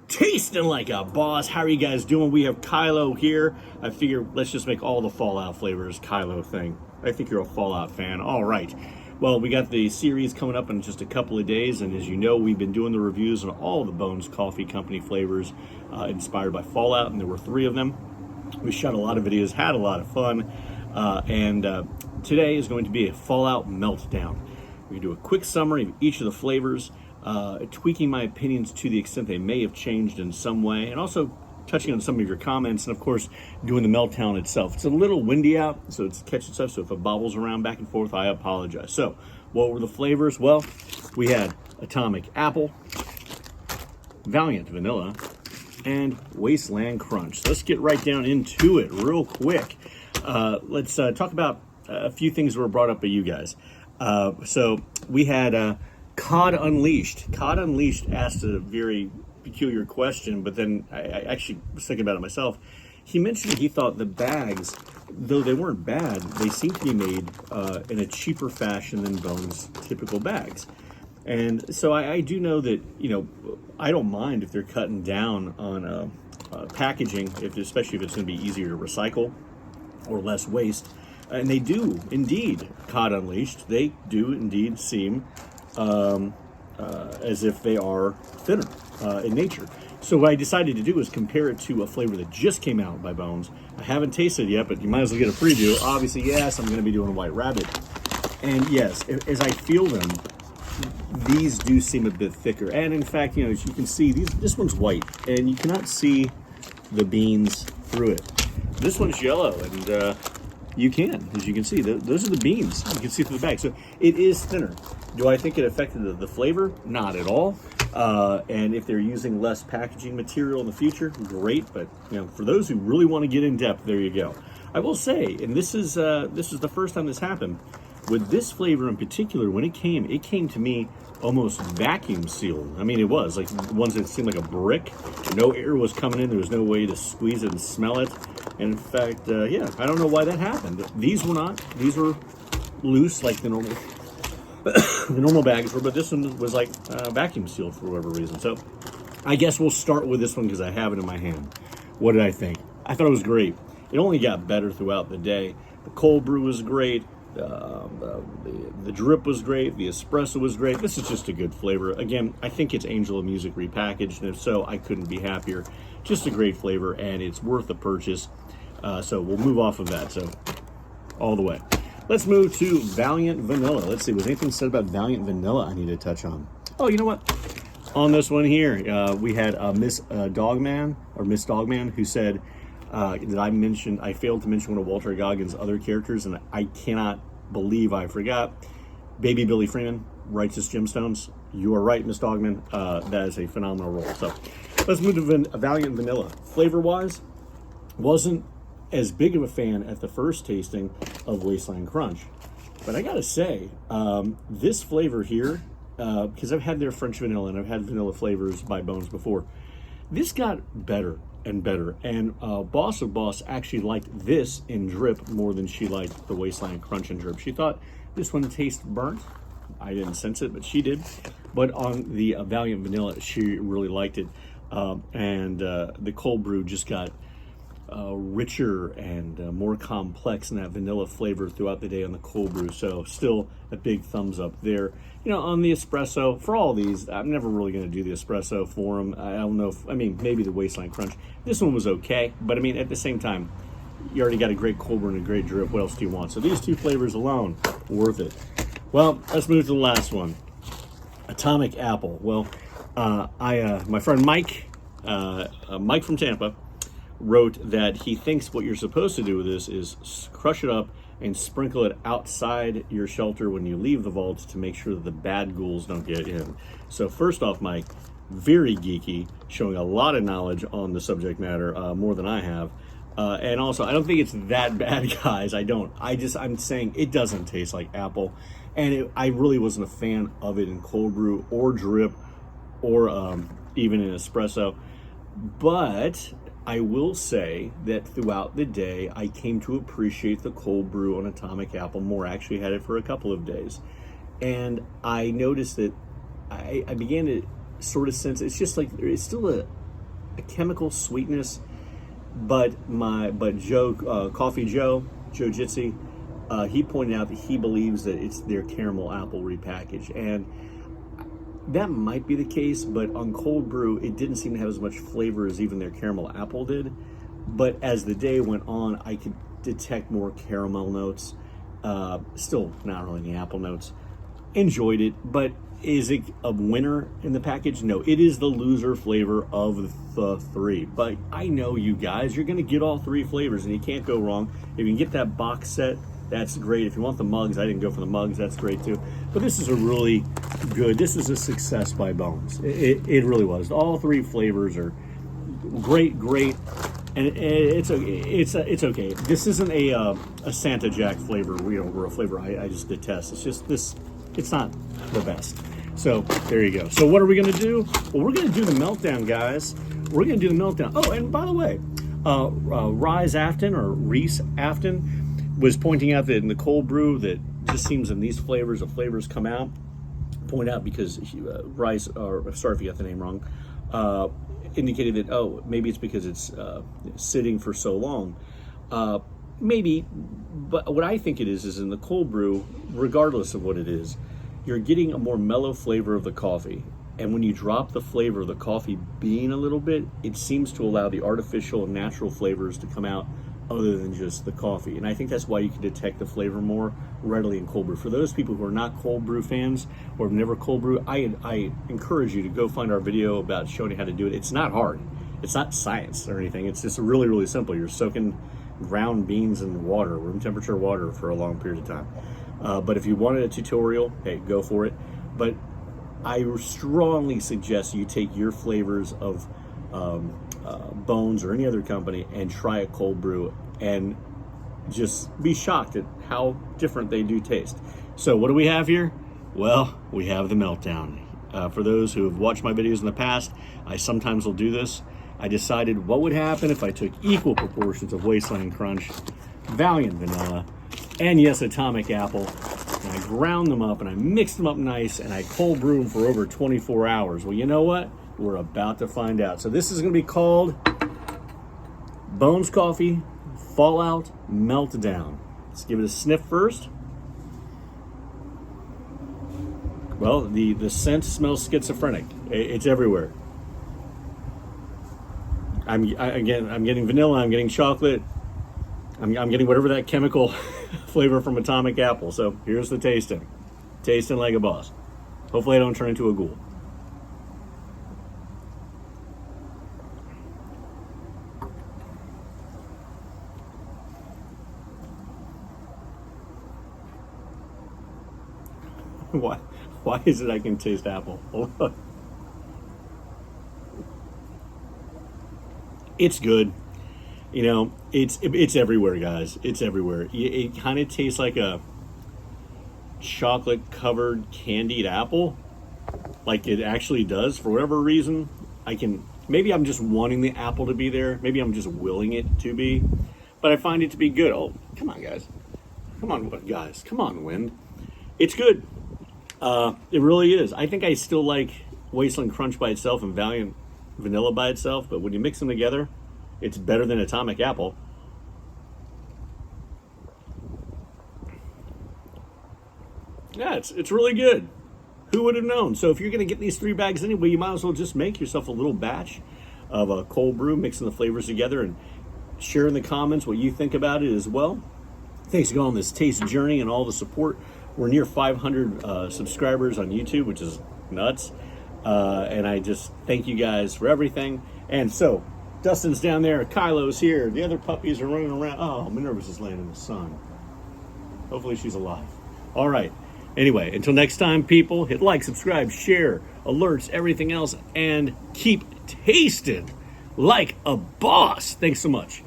Tasting like a boss. How are you guys doing? We have Kylo here. I figure let's just make all the Fallout flavors Kylo thing. I think you're a Fallout fan. All right. Well, we got the series coming up in just a couple of days, and as you know, we've been doing the reviews on all the Bones Coffee Company flavors inspired by Fallout, and there were 3 of them. We shot a lot of videos, had a lot of fun, and today is going to be a Fallout Meltdown. We can do a quick summary of each of the flavors, tweaking my opinions to the extent they may have changed in some way, and also touching on some of your comments, and of course, doing the Meltdown itself. It's a little windy out, so it's catching stuff, so if it bobbles around back and forth, I apologize. So, what were the flavors? Well, we had Atomic Apple, Valiant Vanilla, and Wasteland Crunch. So let's get right down into it real quick. Let's talk about a few things that were brought up by you guys. So we had Cod Unleashed. Cod Unleashed asked a very peculiar question, but then I actually was thinking about it myself. He mentioned he thought the bags, though they weren't bad, they seemed to be made in a cheaper fashion than Bones' typical bags. And so I do know that, you know, I don't mind if they're cutting down on packaging, especially if it's going to be easier to recycle or less waste. And they do, indeed, Cod Unleashed, they do indeed seem as if they are thinner in nature. So what I decided to do is compare it to a flavor that just came out by Bones. I haven't tasted it yet, but you might as well get a preview. Obviously, yes, I'm going to be doing a White Rabbit. And yes, as I feel them, these do seem a bit thicker. And in fact, you know, as you can see, this one's white, and you cannot see the beans through it. This one's yellow, and you can, as you can see. Those are the beans. You can see through the bag. So it is thinner. Do I think it affected the flavor? Not at all. And if they're using less packaging material in the future, great. But you know, for those who really want to get in depth, there you go. I will say, and this is the first time this happened. With this flavor in particular, when it came to me almost vacuum sealed. I mean, it was like the ones that seemed like a brick. No air was coming in. There was no way to squeeze it and smell it. And in fact, yeah, I don't know why that happened. These were not. These were loose like the normal the normal bags were, but this one was like vacuum sealed for whatever reason. So I guess we'll start with this one because I have it in my hand. What did I think? I thought it was great. It only got better throughout the day. The cold brew was great. The drip was great. The espresso was great. This is just a good flavor. Again, I think it's Angel of Music repackaged, and if so, I couldn't be happier. Just a great flavor, and it's worth the purchase. So we'll move off of that. So all the way. Let's move to Valiant Vanilla. Let's see, was anything said about Valiant Vanilla I need to touch on? Oh, you know what? On this one here, we had Miss Dogman who said that I failed to mention one of Walter Goggins' other characters, and I cannot believe I forgot. Baby Billy Freeman, Righteous Gemstones. You are right, Miss Dogman. That is a phenomenal role. So let's move to Valiant Vanilla. Flavor-wise, wasn't as big of a fan at the first tasting of Wasteland Crunch. But I gotta say, this flavor here, because I've had their French vanilla and I've had vanilla flavors by Bones before, this got better and better. And Boss of Boss actually liked this in drip more than she liked the Wasteland Crunch in drip. She thought this one tastes burnt. I didn't sense it, but she did. But on the Valiant Vanilla, she really liked it. And the cold brew just got richer and more complex in that vanilla flavor throughout the day on the cold brew. So still a big thumbs up there. You know, on the espresso, for all these, I'm never really going to do the espresso for them. I don't know if, I mean, maybe the Wasteland Crunch. This one was okay, but I mean, at the same time, you already got a great cold brew and a great drip. What else do you want? So these 2 flavors alone, worth it. Well, let's move to the last one. Atomic Apple. Well, my friend Mike from Tampa, wrote that he thinks what you're supposed to do with this is crush it up and sprinkle it outside your shelter when you leave the vault to make sure that the bad ghouls don't get in. So first off, Mike, very geeky, showing a lot of knowledge on the subject matter, more than I have. And also, I don't think it's that bad, guys. I'm saying it doesn't taste like apple. And I really wasn't a fan of it in cold brew or drip or even in espresso. But I will say that throughout the day, I came to appreciate the cold brew on Atomic Apple more. I actually had it for a couple of days. And I noticed that I began to sort of sense it's just like, it's still a chemical sweetness, but Coffee Joe Jitsi, he pointed out that he believes that it's their caramel apple repackaged, and that might be the case, but on cold brew, it didn't seem to have as much flavor as even their caramel apple did. But as the day went on, I could detect more caramel notes. Still not really the apple notes. Enjoyed it, but is it a winner in the package? No, it is the loser flavor of the three. But I know you guys, you're going to get all three flavors, and you can't go wrong. If you can get that box set, that's great. If you want the mugs, I didn't go for the mugs, that's great too. But this is a really good, this is a success by Bones. It really was. All three flavors are great, and it's okay. This isn't a Santa Jack flavor, or a flavor I just detest. It's just this, it's not the best. So there you go. So what are we gonna do? Well, we're gonna do the Meltdown, guys. We're gonna do the Meltdown. Oh, and by the way, Reese Afton was pointing out that in the cold brew, that just seems in these flavors, the flavors come out. Point out because Rice, or sorry if you got the name wrong, indicated that, oh, maybe it's because it's sitting for so long. Maybe, but what I think it is in the cold brew, regardless of what it is, you're getting a more mellow flavor of the coffee. And when you drop the flavor of the coffee bean a little bit, it seems to allow the artificial and natural flavors to come out other than just the coffee. And I think that's why you can detect the flavor more readily in cold brew. For those people who are not cold brew fans or have never cold brew, I encourage you to go find our video about showing you how to do it. It's not hard. It's not science or anything. It's just really, really simple. You're soaking ground beans in water, room temperature water, for a long period of time. But if you wanted a tutorial, hey, go for it. But I strongly suggest you take your flavors of Bones or any other company and try a cold brew and just be shocked at how different they do taste. So what do we have here? Well, we have the Meltdown. For those who have watched my videos in the past, I sometimes will do this. I decided what would happen if I took equal proportions of Wasteland Crunch, Valiant Vanilla, and yes, Atomic Apple, and I ground them up and I mixed them up nice and I cold brew them for over 24 hours. Well, you know what? We're about to find out. So this is going to be called Bones Coffee Fallout Meltdown. Let's give it a sniff first. Well, the scent smells schizophrenic. It's everywhere. I'm getting vanilla. I'm getting chocolate. I'm getting whatever that chemical flavor from Atomic Apple. So here's the tasting. Tasting like a boss. Hopefully I don't turn into a ghoul. Why is it I can taste apple? It's good. You know, it's everywhere, guys. It's everywhere. It kind of tastes like a chocolate-covered candied apple. Like it actually does. For whatever reason, maybe I'm just wanting the apple to be there. Maybe I'm just willing it to be. But I find it to be good. Oh, come on, guys. Come on, guys. Come on, wind. It's good. It really is. I think I still like Wasteland Crunch by itself and Valiant Vanilla by itself, but when you mix them together, it's better than Atomic Apple. Yeah, it's really good. Who would have known? So if you're going to get these 3 bags anyway, you might as well just make yourself a little batch of a cold brew, mixing the flavors together, and share in the comments what you think about it as well. Thanks for going on this taste journey and all the support. We're near 500 subscribers on YouTube, which is nuts. And I just thank you guys for everything. And so, Dustin's down there, Kylo's here, the other puppies are running around. Oh, Minerva's is laying in the sun. Hopefully she's alive. All right. Anyway, until next time, people, hit like, subscribe, share, alerts, everything else, and keep tasting like a boss. Thanks so much.